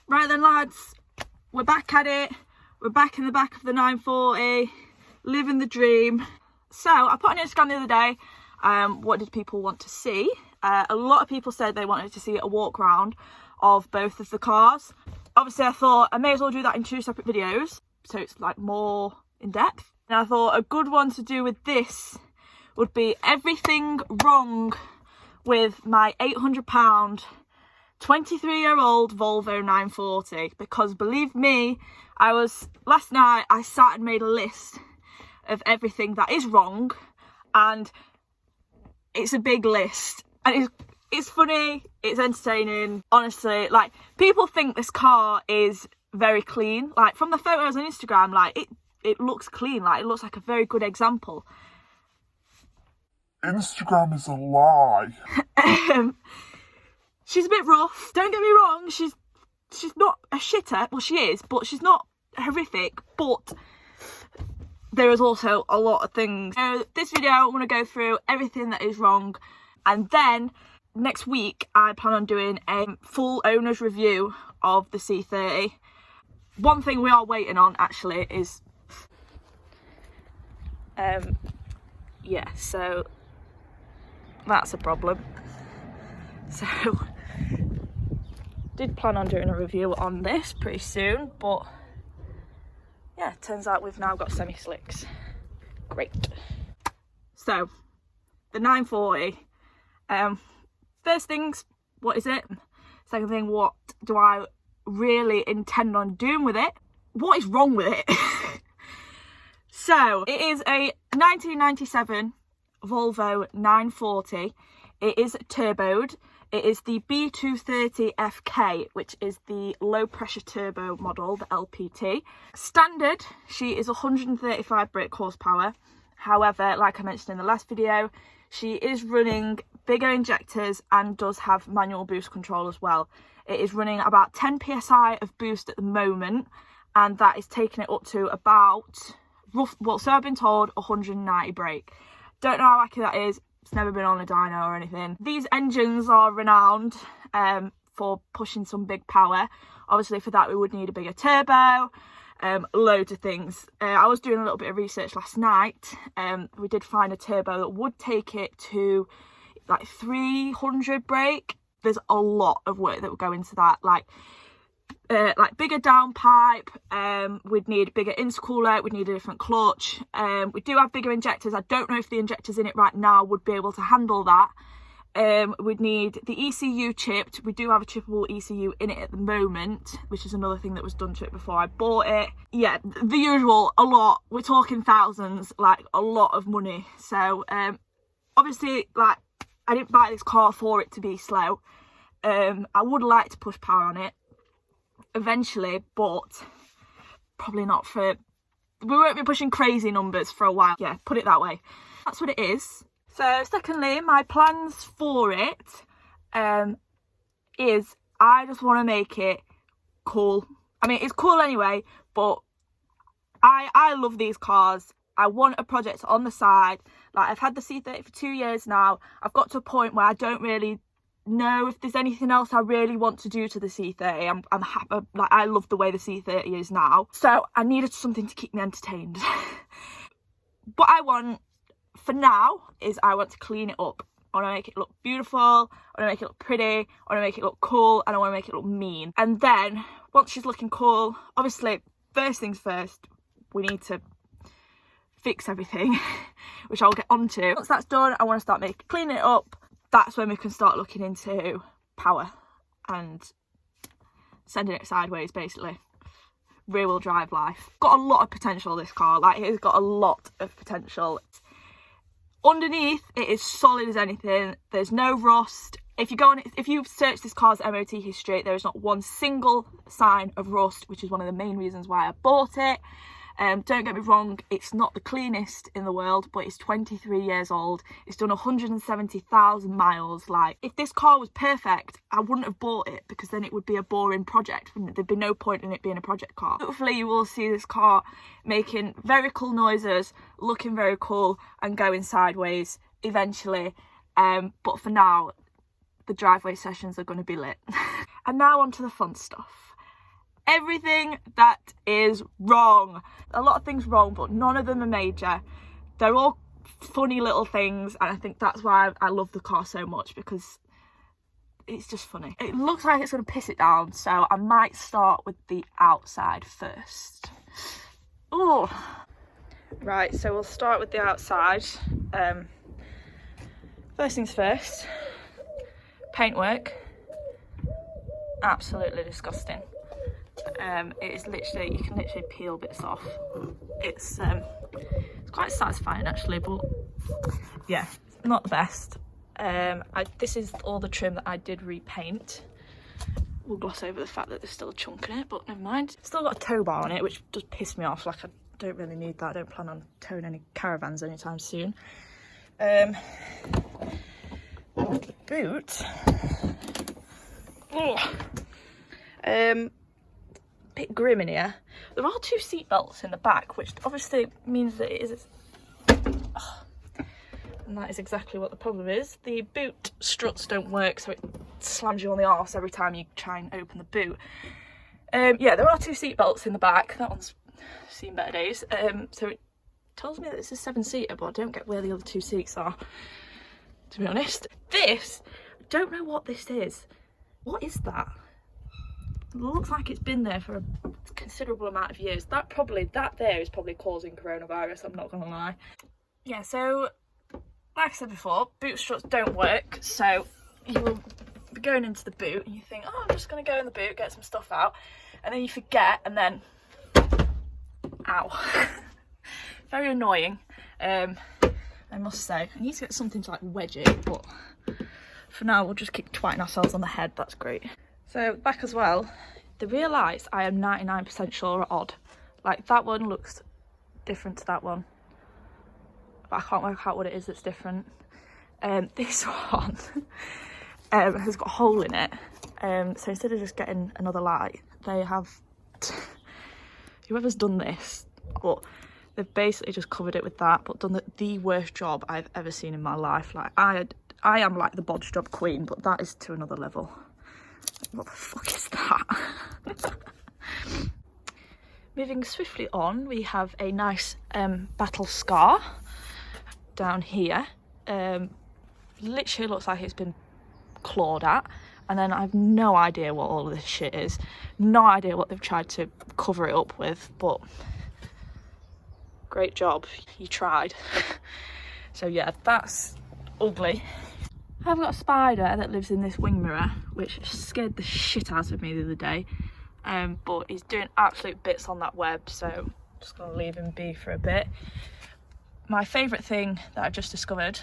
Right then lads, we're back at it. We're back in the back of the 940, living the dream. So I put on Instagram the other day, what did people want to see? A lot of people said they wanted to see a walk round of both of the cars. Obviously I thought I may as well do that in 2 separate videos, so it's like more in depth. And I thought a good one to do with this would be everything wrong with my £800 23-year-old Volvo 940, because believe me, last night I sat and made a list of everything that is wrong, and it's a big list, and it's funny, it's entertaining. Honestly, like, people think this car is very clean, like from the photos on Instagram, like it looks clean, like it looks like a very good example. Instagram is a lie. She's a bit rough, don't get me wrong, she's not a shitter, well she is, but she's not horrific, but there is also a lot of things. So this video I want to go through everything that is wrong, and then next week I plan on doing a full owner's review of the C30. One thing we are waiting on actually is yeah, so that's a problem. So did plan on doing a review on this pretty soon, but yeah, turns out we've now got semi-slicks. Great. So the 940, first things, what is it? Second thing, what do I really intend on doing with it? What is wrong with it? So it is a 1997 Volvo 940. It is turboed. It is the B230FK, which is the low pressure turbo model, the LPT. Standard, she is 135 brake horsepower. However, like I mentioned in the last video, she is running bigger injectors and does have manual boost control as well. It is running about 10 psi of boost at the moment, and that is taking it up to about, so I've been told, 190 brake. Don't know how accurate that is. It's never been on a dyno or anything. These engines are renowned for pushing some big power. Obviously for that we would need a bigger turbo, loads of things. I was doing a little bit of research last night. We did find a turbo that would take it to like 300 brake. There's a lot of work that would go into that, like bigger downpipe, we'd need bigger intercooler, we'd need a different clutch. We do have bigger injectors. I don't know if the injectors in it right now would be able to handle that. We'd need the ECU chipped. We do have a chippable ECU in it at the moment, which is another thing that was done to it before I bought it. Yeah, the usual, a lot. We're talking thousands, like a lot of money. So obviously, like, I didn't buy this car for it to be slow. I would like to push power on it eventually, but probably not for, we won't be pushing crazy numbers for a while. Yeah, put it that way. That's what it is. So secondly, my plans for it is I just want to make it cool. I mean, it's cool anyway, but I love these cars. I want a project on the side. Like, I've had the C30 for 2 years now. I've got to a point where I don't really know if there's anything else I really want to do to the C30. I'm happy, like, I love the way the C30 is now, so I needed something to keep me entertained. What I want for now is I want to clean it up. I want to make it look beautiful, I want to make it look pretty, I want to make it look cool, and I want to make it look mean. And then once she's looking cool, obviously first things first, we need to fix everything, which I'll get onto. Once that's done, I want to start cleaning it up. That's when we can start looking into power and sending it sideways, basically. Rear wheel drive life. Got a lot of potential, this car. Like, it's got a lot of potential. Underneath, it is solid as anything. There's no rust. If you search this car's MOT history, there is not one single sign of rust, which is one of the main reasons why I bought it. Don't get me wrong, it's not the cleanest in the world, but it's 23 years old. It's done 170,000 miles. Like, if this car was perfect, I wouldn't have bought it, because then it would be a boring project. There'd be no point in it being a project car. Hopefully you will see this car making very cool noises, looking very cool, and going sideways eventually. But for now, the driveway sessions are going to be lit. And now on to the fun stuff. everything that is wrong. A lot of things wrong, but none of them are major. They're all funny little things, and I think that's why I love the car so much, because it's just funny. It looks like it's going to piss it down, so I might start with the outside first. Oh, right, so we'll start with the outside. First things first, paintwork. Absolutely disgusting. It is literally, you can literally peel bits off. It's quite satisfying actually, but yeah, not the best. This is all the trim that I did repaint. We'll gloss over the fact that there's still a chunk in it, but never mind. Still got a tow bar on it, which does piss me off. Like, I don't really need that. I don't plan on towing any caravans anytime soon. The boot. Bit grim in here. There are 2 seat belts in the back, which obviously means that it is. And that is exactly what the problem is. The boot struts don't work, so it slams you on the arse every time you try and open the boot. Yeah, there are 2 seat belts in the back. That one's seen better days. So it tells me that it's a 7-seater, but I don't get where the other 2 seats are, to be honest. This, I don't know what this is. What is that? It looks like it's been there for a considerable amount of years. That there is probably causing coronavirus, I'm not gonna lie. Yeah, so like I said before, boot struts don't work, so you will be going into the boot and you think, oh, I'm just gonna go in the boot, get some stuff out, and then you forget, and then ow. Very annoying, I must say. I need to get something to like wedge it, but for now we'll just keep twatting ourselves on the head. That's great. So back as well, the rear lights I am 99% sure are odd. Like, that one looks different to that one, but I can't work out what it is that's different. This one has got a hole in it, so instead of just getting another light, they have whoever's done this, but they've basically just covered it with that, but done the worst job I've ever seen in my life. Like, I am like the bodge job queen, but that is to another level. What the fuck is that? Moving swiftly on, we have a nice battle scar down here. Literally looks like it's been clawed at, and then I have no idea what all of this shit is. No idea what they've tried to cover it up with, but great job, you tried. So yeah, that's ugly. I've got a spider that lives in this wing mirror, which scared the shit out of me the other day, but he's doing absolute bits on that web, so I'm just gonna leave him be for a bit. My favourite thing that I've just discovered,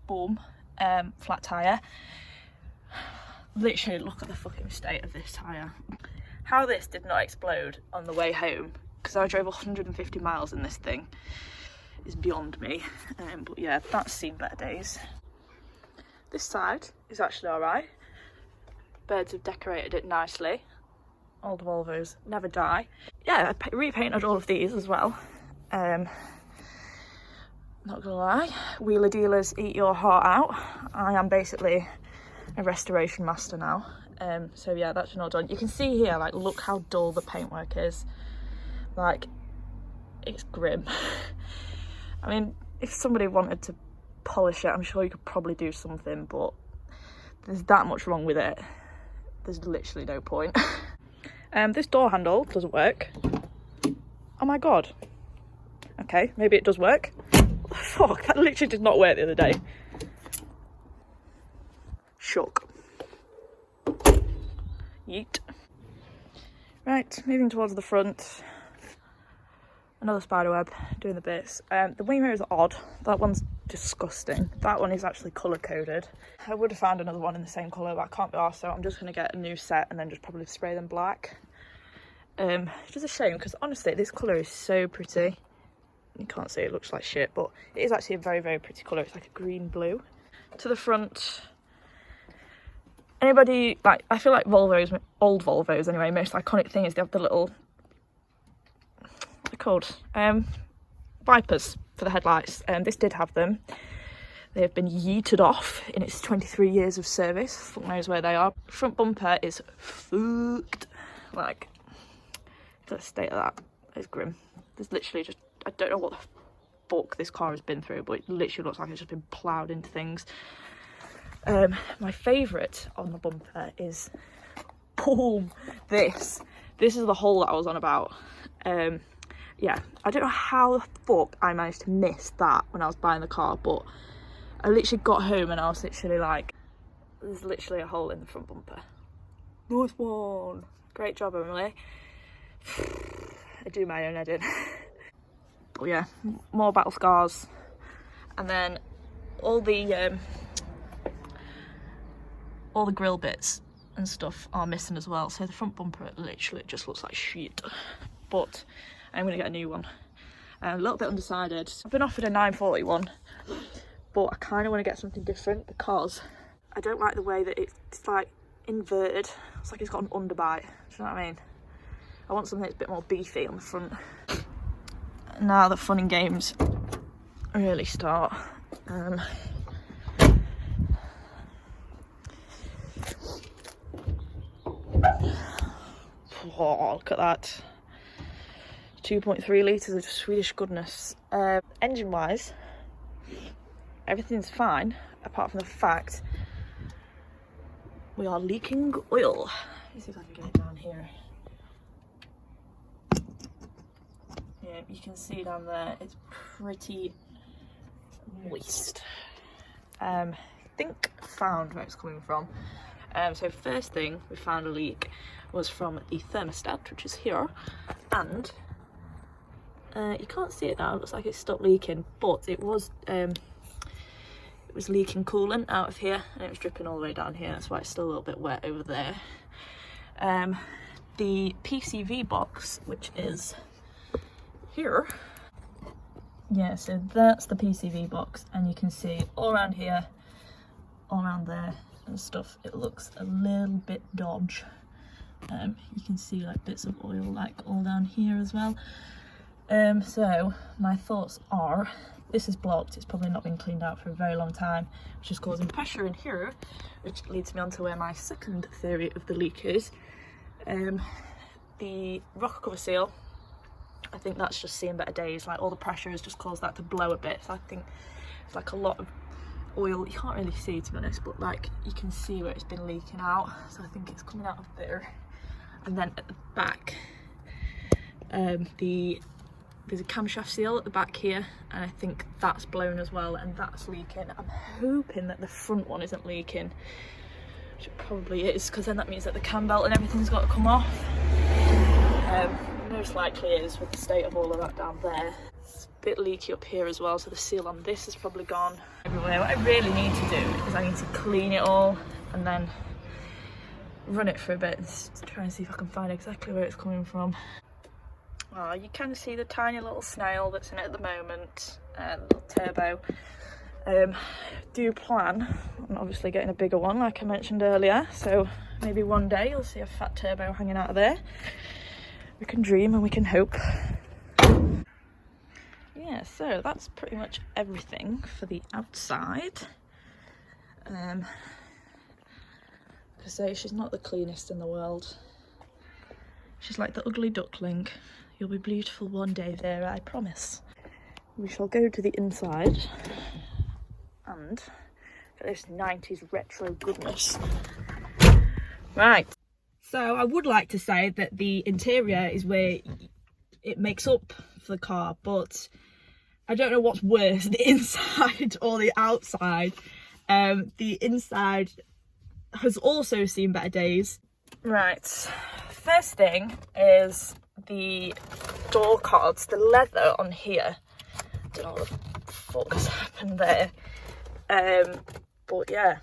boom, flat tyre. Literally look at the fucking state of this tyre. How this did not explode on the way home, because I drove 150 miles in this thing, is beyond me. But yeah, that's seen better days. This side is actually alright. Birds have decorated it nicely. Old Volvos never die. Yeah, I repainted all of these as well. Not gonna lie, wheeler dealers eat your heart out. I am basically a restoration master now. So yeah, that's not done. You can see here, like, look how dull the paintwork is. Like, it's grim. I mean, if somebody wanted to polish it, I'm sure you could probably do something, but there's that much wrong with it. There's literally no point. This door handle doesn't work. Oh my god. Okay, maybe it does work. What the fuck? That literally did not work the other day. Shook. Yeet. Right, moving towards the front. Another spider web, doing the bits. The wing mirrors are odd. That one's disgusting. That one is actually colour coded. I would have found another one in the same colour, but I can't be arsed, so I'm just going to get a new set and then just probably spray them black. Which is a shame, because honestly this colour is so pretty. You can't see, it looks like shit, but it is actually a very, very pretty colour. It's like a green blue. To the front, anybody, like, I feel like Volvos, old Volvos anyway, most iconic thing is they have the little, what are they called? Wipers for the headlights. This did have them. They have been yeeted off in its 23 years of service. Fuck knows where they are. Front bumper is fucked. Like, the state of that is grim. There's literally just, I don't know what the fuck this car has been through, but it literally looks like it's just been ploughed into things. My favourite on the bumper is, boom, this is the hole that I was on about. Yeah, I don't know how the fuck I managed to miss that when I was buying the car, but I literally got home and I was literally like, there's literally a hole in the front bumper. Nice one. Great job, Emily. I do my own editing. But yeah, more battle scars. And then all the grill bits and stuff are missing as well. So the front bumper literally just looks like shit. But I'm gonna get a new one. A little bit undecided. I've been offered a 941, but I kind of want to get something different because I don't like the way that it's like inverted. It's like it's got an underbite. Do you know what I mean? I want something that's a bit more beefy on the front. Now the fun and games really start. Oh, look at that. 2.3 litres of Swedish goodness. Engine wise, everything's fine apart from the fact we are leaking oil. Let me see if I can get it down here. Yeah, you can see down there it's pretty moist. Think found where it's coming from. So first thing we found a leak was from the thermostat, which is here, and you can't see it now, it looks like it's stopped leaking, but it was leaking coolant out of here and it was dripping all the way down here. That's why it's still a little bit wet over there. The PCV box, which is here, yeah, so that's the PCV box, and you can see all around here, all around there and stuff, it looks a little bit dodgy. You can see like bits of oil like all down here as well. So my thoughts are, this is blocked, it's probably not been cleaned out for a very long time, which is causing pressure in here, which leads me on to where my second theory of the leak is. The rocker cover seal, I think that's just seeing better days, like all the pressure has just caused that to blow a bit, so I think it's like a lot of oil, you can't really see to be honest, but like you can see where it's been leaking out, so I think it's coming out of there. And then at the back, there's a camshaft seal at the back here, and I think that's blown as well, and that's leaking. I'm hoping that the front one isn't leaking, which it probably is, because then that means that the cam belt and everything's got to come off. Most likely it is with the state of all of that down there. It's a bit leaky up here as well, so the seal on this is probably gone everywhere. What I really need to do is I need to clean it all and then run it for a bit and try and see if I can find exactly where it's coming from. Oh, you can see the tiny little snail that's in it at the moment, little turbo. Do plan on obviously getting a bigger one like I mentioned earlier, so maybe one day you'll see a fat turbo hanging out of there. We can dream and we can hope. Yeah, so that's pretty much everything for the outside. Like I say, she's not the cleanest in the world. She's like the ugly duckling. You'll be beautiful one day, Vera, I promise. We shall go to the inside and get this 90s retro goodness. Right. So I would like to say that the interior is where it makes up for the car, but I don't know what's worse, the inside or the outside. The inside has also seen better days. Right, first thing is the door cards, the leather on here. I don't know what the fuck has happened there. But yeah,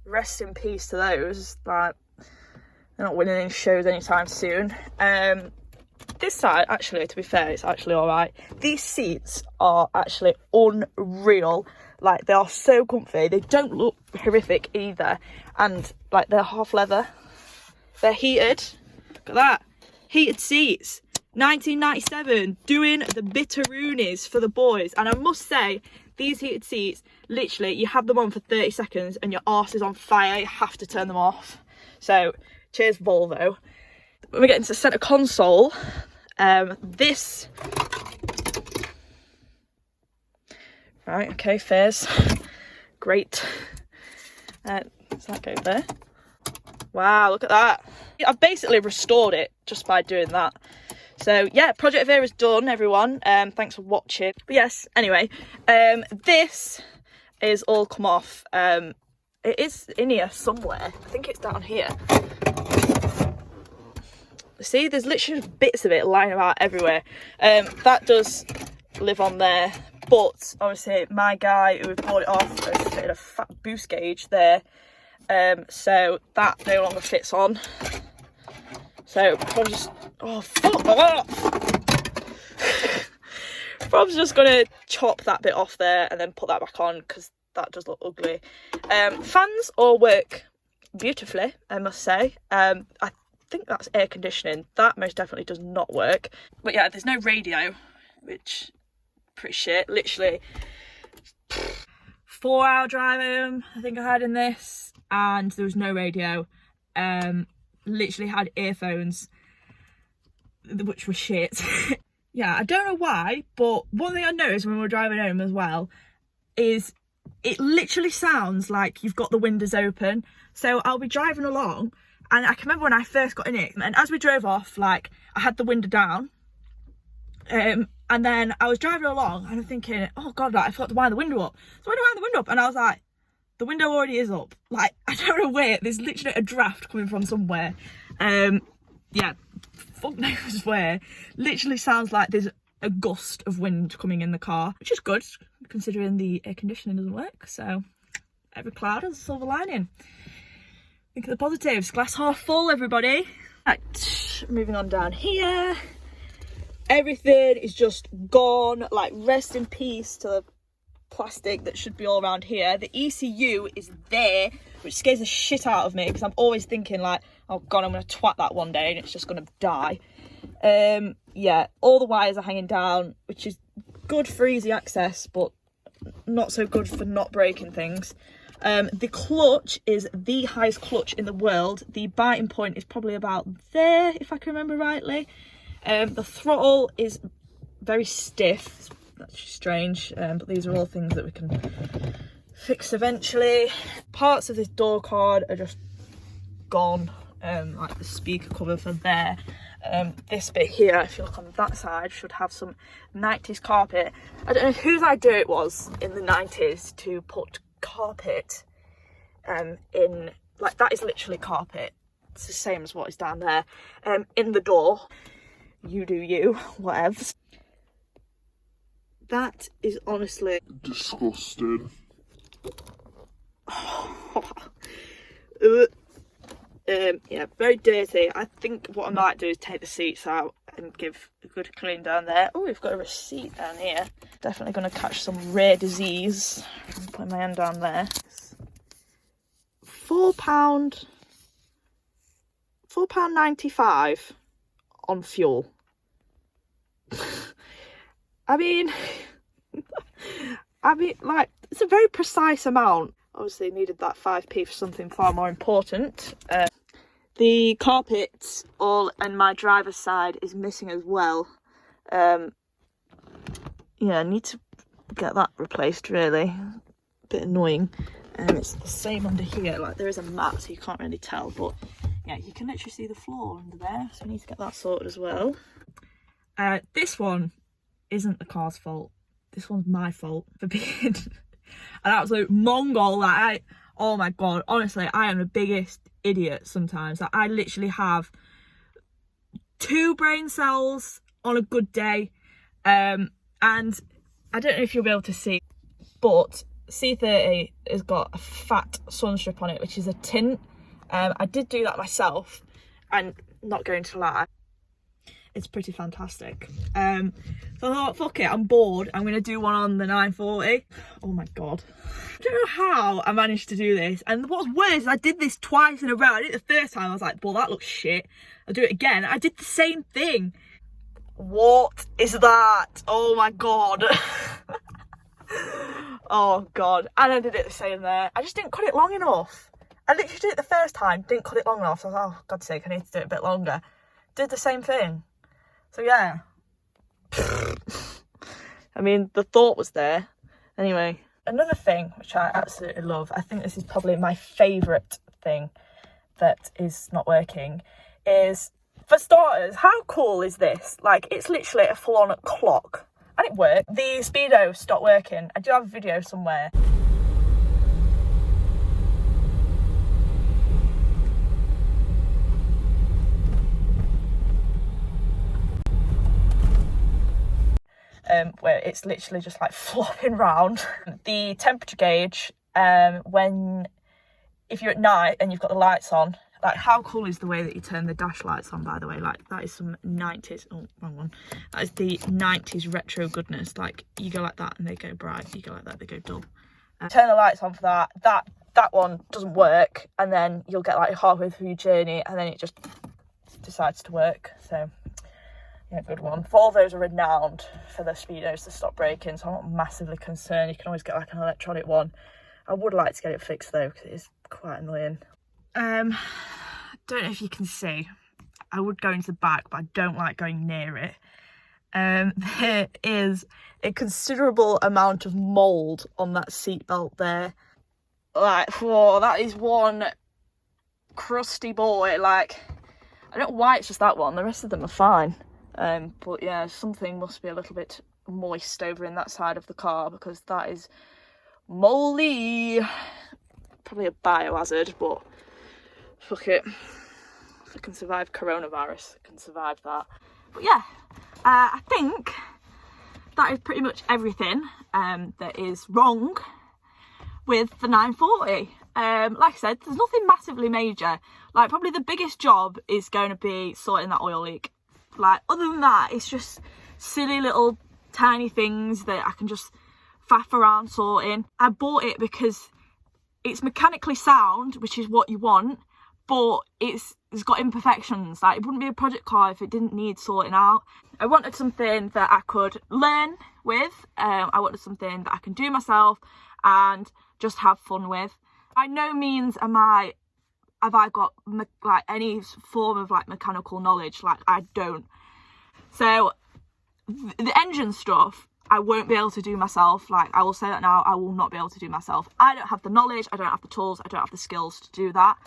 rest in peace to those. Like, they're not winning any shows anytime soon. This side, actually, to be fair, it's actually all right. These seats are actually unreal. Like, they are so comfy. They don't look horrific either. And, like, they're half leather. They're heated. Look at that. Heated seats. 1997, doing the bitteroonies for the boys. And I must say, these heated seats, literally, you have them on for 30 seconds and your arse is on fire. You have to turn them off. So, cheers, Volvo. When we get into the centre console, This, right, okay, fares, great. Does that go there? Wow, look at that. I've basically restored it just by doing that. So yeah, Project Vera's done, everyone. Thanks for watching. But yes, anyway, this is all come off. It is in here somewhere. I think it's down here. See, there's literally bits of it lying about everywhere. That does live on there, but obviously my guy who bought it off has fitted a fat boost gauge there. So that no longer fits on. So probably just, oh fuck off. Probably just gonna chop that bit off there and then put that back on because that does look ugly. Fans all work beautifully, I must say. I think that's air conditioning. That most definitely does not work. But yeah, there's no radio, which pretty shit. Literally 4-hour drive home I think I had in this, and there was no radio. Literally had earphones, which were shit. Yeah, I don't know why, but one thing I noticed when we were driving home as well is it literally sounds like you've got the windows open. So I'll be driving along, and I can remember when I first got in it, and as we drove off, like, I had the window down, and then I was driving along and I'm thinking, oh god, like, I forgot to wind the window up. So I wind the window up and I was like, the window already is up. Like, I don't know where, there's literally a draft coming from somewhere. Yeah, fuck knows where. Literally sounds like there's a gust of wind coming in the car, which is good considering the air conditioning doesn't work. So every cloud has a silver lining. Think of the positives. Glass half full, everybody. Right, moving on down here. Everything is just gone. Like, rest in peace to the plastic that should be all around here. The ECU is there, which scares the shit out of me because I'm always thinking like, oh god, I'm gonna twat that one day and it's just gonna die. Yeah, all the wires are hanging down, which is good for easy access, but not so good for not breaking things. The clutch is the highest clutch in the world. The biting point is probably about there, if I can remember rightly. The throttle is very stiff. That's strange, but these are all things that we can fix eventually. Parts of this door card are just gone, like the speaker cover for there. This bit here, if you look on that side, should have some 90s carpet. I don't know whose idea it was in the 90s to put carpet in, like, that is literally carpet. It's the same as what is down there. In the door. You do you, whatevs. That is honestly disgusting. Yeah, very dirty. I think what I might do is take the seats out and give a good clean down there. Oh, we've got a receipt down here. Definitely going to catch some rare disease. I'm putting my hand down there. £4.95 on fuel. I mean, like, it's a very precise amount. Obviously needed that 5p for something far more important. The carpet all on my driver's side is missing as well. Yeah, I need to get that replaced, really. A bit annoying. It's the same under here, like there is a mat so you can't really tell, but yeah, you can literally see the floor under there, so we need to get that sorted as well. This one isn't the car's fault. This one's my fault for being an absolute Mongol. Like, oh my god, honestly, I am the biggest idiot sometimes. Like, I literally have 2 brain cells on a good day, and I don't know if you'll be able to see, but C30 has got a fat sun strip on it, which is a tint. I did do that myself, and not going to lie, it's pretty fantastic. So I thought, fuck it, I'm bored, I'm gonna do one on the 940. Oh my god, I don't know how I managed to do this. And what's worse is I did this twice in a row. I did it the first time, I was like, well, that looks shit, I'll do it again. I did the same thing. What is that? Oh my god. Oh god, and I did it the same there. I just didn't cut it long enough. I literally did it the first time, didn't cut it long enough, so I was like, oh god's sake, I need to do it a bit longer. Did the same thing. So yeah. I mean, the thought was there. Anyway, another thing which I absolutely love, I think this is probably my favourite thing that is not working, is, for starters, how cool is this? Like, it's literally a full-on clock. And it worked. The speedo stopped working. I do have a video somewhere. Where it's literally just like flopping round. The temperature gauge, if you're at night and you've got the lights on, like, how cool is the way that you turn the dash lights on, by the way? Like, that is some 90s, oh, wrong one. That is the 90s retro goodness. Like, you go like that and they go bright, you go like that, they go dull. Turn the lights on for that. That one doesn't work, and then you'll get like halfway through your journey and then it just decides to work. So yeah, good one. Volvos are renowned for their speedos to stop breaking, so I'm not massively concerned. You can always get like an electronic one. I would like to get it fixed though, because it is quite annoying. Don't know if you can see. I would go into the back, but I don't like going near it. There is a considerable amount of mould on that seatbelt there. Like, whoa, that is one crusty boy. Like, I don't know why it's just that one. The rest of them are fine. But yeah, something must be a little bit moist over in that side of the car, because that is mouldy. Probably a biohazard, but fuck it. If I can survive coronavirus, I can survive that. But yeah, I think that is pretty much everything that is wrong with the 940. Like I said, there's nothing massively major. Like, probably the biggest job is going to be sorting that oil leak. Like, other than that, it's just silly little tiny things that I can just faff around sorting. I bought it because it's mechanically sound, which is what you want, but it's got imperfections. Like, it wouldn't be a project car if it didn't need sorting out. I wanted something that I could learn with. I wanted something that I can do myself and just have fun with. By no means have I got like any form of like mechanical knowledge. Like, I don't. So the engine stuff I won't be able to do myself. Like, I will say that now, I will not be able to do myself. I don't have the knowledge, I don't have the tools, I don't have the skills to do that.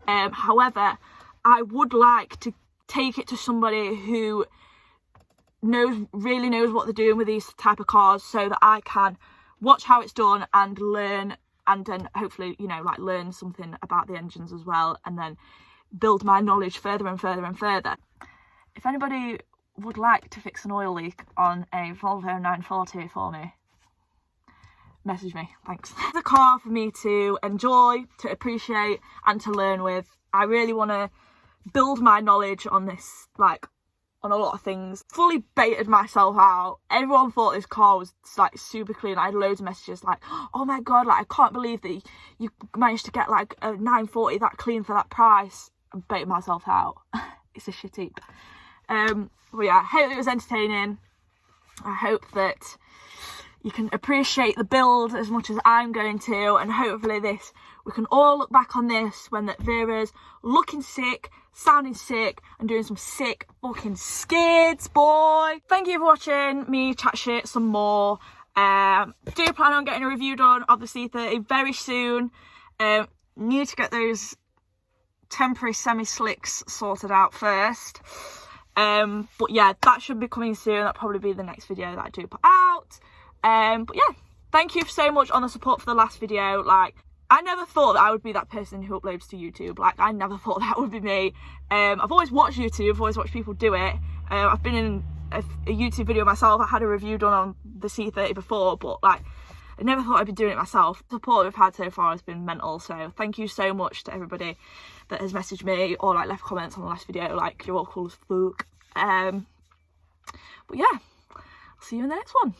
However, I would like to take it to somebody who really knows what they're doing with these type of cars, so that I can watch how it's done and learn, and then hopefully, you know, like, learn something about the engines as well, and then build my knowledge further and further and further. If anybody would like to fix an oil leak on a Volvo 940 for me, message me, thanks. It's a car for me to enjoy, to appreciate and to learn with. I really want to build my knowledge on this, like, on a lot of things. Fully baited myself out. Everyone thought this car was like super clean. I had loads of messages like, oh my god, like, I can't believe that you managed to get like a 940 that clean for that price. I baited myself out. It's a shit heap. But yeah, I hope it was entertaining. I hope that you can appreciate the build as much as I'm going to, and hopefully we can all look back on this when that Vera's looking sick, sounding sick, and doing some sick fucking skids, boy. Thank you for watching me chat shit some more. Do plan on getting a review done of the C30 very soon. Need to get those temporary semi-slicks sorted out first. But yeah, that should be coming soon. That'll probably be the next video that I do put out. But yeah, thank you so much on the support for the last video. Like, I never thought that I would be that person who uploads to YouTube. Like, I never thought that would be me. I've always watched YouTube, I've always watched people do it. I've been in a YouTube video myself. I had a review done on the C30 before, but like, I never thought I'd be doing it myself. The support we've had so far has been mental, so thank you so much to everybody that has messaged me or like left comments on the last video. Like, you're all cool as fuck. But yeah, I'll see you in the next one.